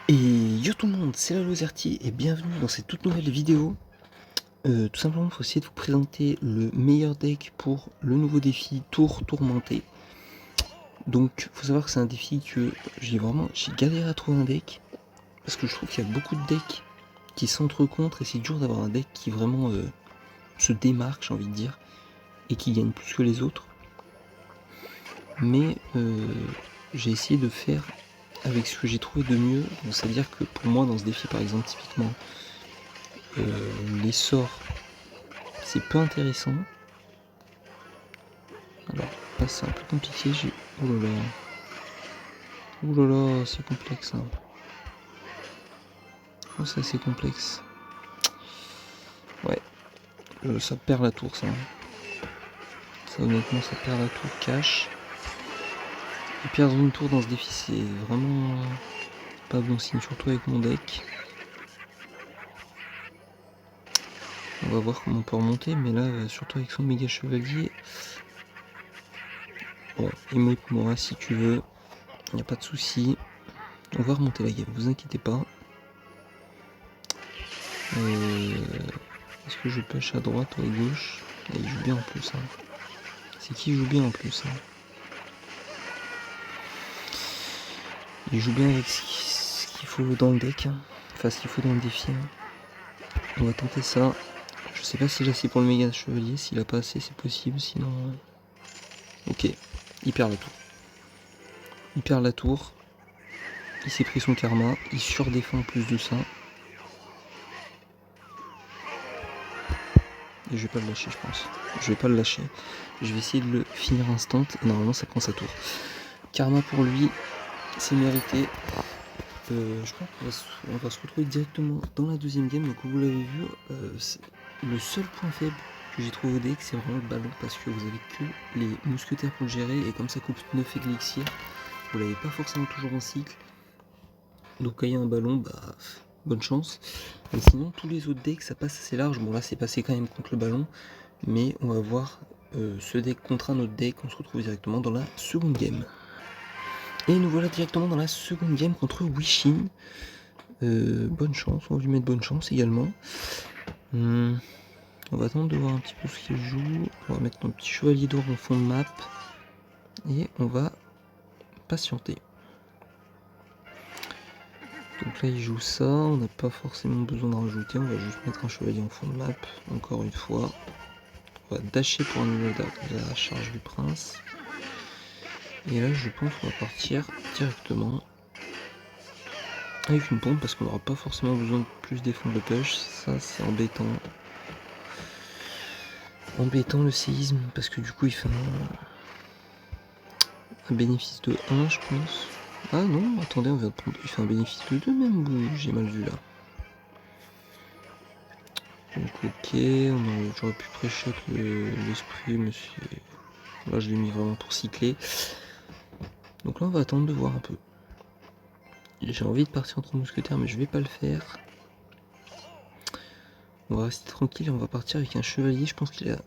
Et yo tout le monde, c'est Lozerty et bienvenue dans cette toute nouvelle vidéo. Tout simplement, il faut essayer de vous présenter le meilleur deck pour le nouveau défi Tour Tourmenté. Donc, faut savoir que c'est un défi que j'ai galéré à trouver un deck parce que je trouve qu'il y a beaucoup de decks qui s'entrecontrent et c'est dur d'avoir un deck qui vraiment se démarque, j'ai envie de dire, et qui gagne plus que les autres. Mais j'ai essayé de faire avec ce que j'ai trouvé de mieux. C'est-à-dire que pour moi, dans ce défi, par exemple, typiquement, les sorts, c'est peu intéressant. Alors là, c'est un peu compliqué. Oh là là. Oh là là, c'est complexe. Hein. Oh, c'est assez complexe. Ouais, ça perd la tour, ça. Ça, honnêtement, ça perd la tour cash. Et perdre une tour dans ce défi, c'est vraiment pas bon signe, surtout avec mon deck. On va voir comment on peut remonter, mais là, surtout avec son méga chevalier. Bon, émote-moi si tu veux, il n'y a pas de souci. On va remonter la game, vous inquiétez pas. Est-ce que je pêche à droite ou à gauche? Et il joue bien en plus. Hein. C'est qui joue bien en plus. Hein. Il joue bien avec ce qu'il faut dans le deck. Hein. Enfin, ce qu'il faut dans le défi. Hein. On va tenter ça. Je sais pas s'il a assez pour le méga chevalier. S'il a pas assez, c'est possible. Sinon. Ok. Il perd la tour. Il perd la tour. Il s'est pris son karma. Il surdéfend en plus de ça. Et je vais pas le lâcher, je pense. Je vais pas le lâcher. Je vais essayer de le finir instant. Et normalement, ça prend sa tour. Karma pour lui. C'est mérité. Je crois qu'on va se retrouver directement dans la deuxième game. Donc, comme vous l'avez vu, le seul point faible que j'ai trouvé au deck, c'est vraiment le ballon. Parce que vous avez que les mousquetaires pour le gérer. Et comme ça coupe 9 élixirs, vous l'avez pas forcément toujours en cycle. Donc, quand il y a un ballon, bah, bonne chance. Et sinon, tous les autres decks, ça passe assez large. Bon, là, c'est passé quand même contre le ballon. Mais on va voir ce deck contre un autre deck. On se retrouve directement dans la seconde game. Et nous voilà directement dans la seconde game contre Wishin. Bonne chance, on va lui mettre bonne chance également. On va attendre de voir un petit peu ce qu'il joue. On va mettre notre petit chevalier d'or en fond de map. Et on va patienter. Donc là il joue ça, on n'a pas forcément besoin de rajouter, on va juste mettre un chevalier en fond de map, encore une fois. On va dasher pour annuler la charge du prince. Et là je pense qu'on va partir directement avec une pompe parce qu'on n'aura pas forcément besoin de plus défendre le push. Ça c'est embêtant. Embêtant le séisme parce que du coup il fait un bénéfice de 1 je pense. Ah non, attendez, on vient de prendre. Il fait un bénéfice de 2 même ou j'ai mal vu là. Donc ok, j'aurais pu pré-shot l'esprit, mais là je l'ai mis vraiment pour cycler. Donc là on va attendre de voir un peu. J'ai envie de partir entre mousquetaires mais je vais pas le faire. On va rester tranquille et on va partir avec un chevalier, je pense qu'il a...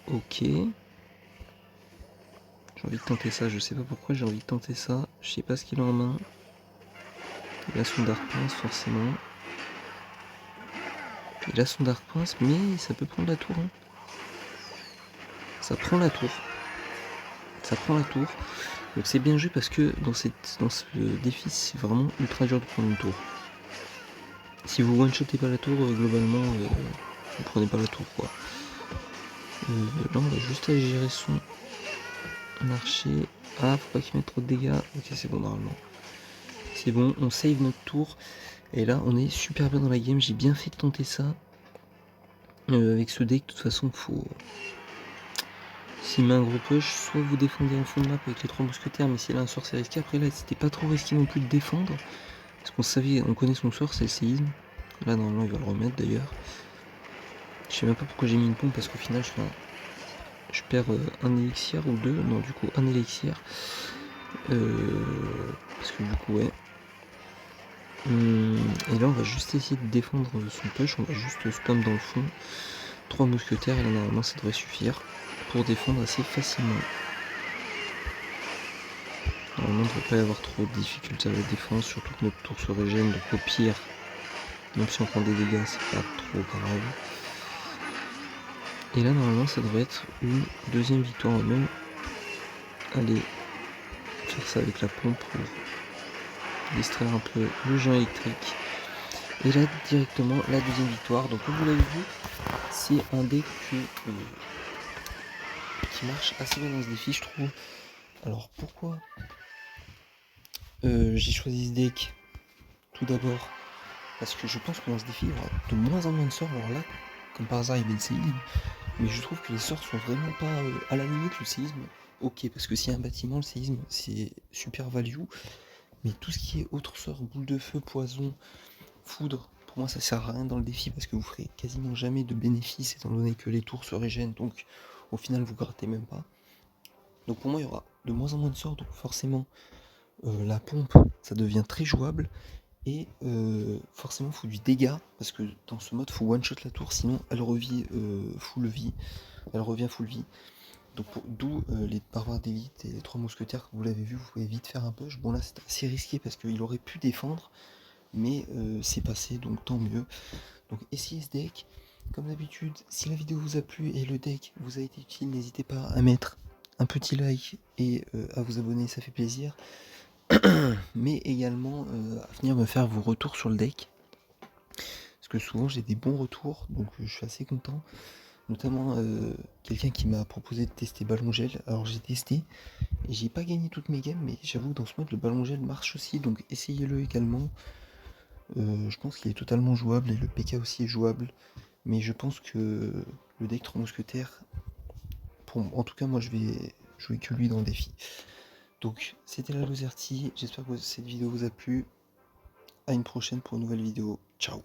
Ok. J'ai envie de tenter ça, je sais pas pourquoi j'ai envie de tenter ça. Je sais pas ce qu'il a en main. Il a son Dark Prince forcément. Il a son Dark Prince mais ça peut prendre la tour. Hein. Ça prend la tour. Ça prend la tour. Donc c'est bien joué parce que dans ce défi c'est vraiment ultra dur de prendre une tour. Si vous one-shotez pas la tour, globalement vous prenez pas la tour quoi. Là on va juste aller gérer son marché. Ah faut pas qu'il mette trop de dégâts. Ok c'est bon normalement. C'est bon, on save notre tour. Et là on est super bien dans la game. J'ai bien fait de tenter ça. Avec ce deck de toute façon faut... S'il met un gros push, soit vous défendez en fond de map avec les 3 mousquetaires, mais s'il a un sort c'est risqué. Après là c'était pas trop risqué non plus de défendre. Parce qu'on savait, on connaît son sort, c'est le séisme. Là normalement il va le remettre d'ailleurs. Je sais même pas pourquoi j'ai mis une pompe parce qu'au final je perds un élixir ou deux. Non du coup un élixir. Parce que du coup ouais. Et là on va juste essayer de défendre son push, on va juste spam dans le fond. 3 mousquetaires et là normalement ça devrait suffire pour défendre assez facilement. Normalement, il ne devrait pas y avoir trop de difficultés à la défense, surtout que notre tour se régène, donc au pire, même si on prend des dégâts, c'est pas trop grave. Et là, normalement, ça devrait être une deuxième victoire. On va même aller faire ça avec la pompe pour distraire un peu le géant électrique. Et là, directement, la deuxième victoire. Donc, comme vous l'avez vu, c'est un deck qui marche assez bien dans ce défi, je trouve. Alors, pourquoi j'ai choisi ce deck? Tout d'abord, parce que je pense que dans ce défi, il y aura de moins en moins de sorts. Alors là, comme par hasard, il y avait le séisme. Mais je trouve que les sorts sont vraiment pas à la limite. Le séisme, ok, parce que s'il y a un bâtiment, le séisme, c'est super value. Mais tout ce qui est autre sort, boule de feu, poison, foudre, pour moi ça sert à rien dans le défi parce que vous ferez quasiment jamais de bénéfices étant donné que les tours se régènent, donc au final vous grattez même pas. Donc pour moi il y aura de moins en moins de sorts, donc forcément la pompe ça devient très jouable et forcément il faut du dégât parce que dans ce mode il faut one shot la tour sinon elle revit full vie, elle revient full vie. Donc d'où les barbares d'élite et les 3 mousquetaires, vous l'avez vu, vous pouvez vite faire un push. Bon là c'est assez risqué parce qu'il aurait pu défendre, mais c'est passé, donc tant mieux. Donc essayez ce deck. Comme d'habitude, si la vidéo vous a plu et le deck vous a été utile, n'hésitez pas à mettre un petit like et à vous abonner, ça fait plaisir. Mais également à venir me faire vos retours sur le deck. Parce que souvent j'ai des bons retours, donc je suis assez content. Notamment quelqu'un qui m'a proposé de tester ballon gel. Alors j'ai testé et j'ai pas gagné toutes mes games, mais j'avoue dans ce mode le ballon gel marche aussi, donc essayez-le également. Je pense qu'il est totalement jouable et le PK aussi est jouable. Mais je pense que le deck 3 mousquetaires, en tout cas moi je vais jouer que lui dans le défi. Donc c'était la Lozerty, j'espère que cette vidéo vous a plu. À une prochaine pour une nouvelle vidéo. Ciao.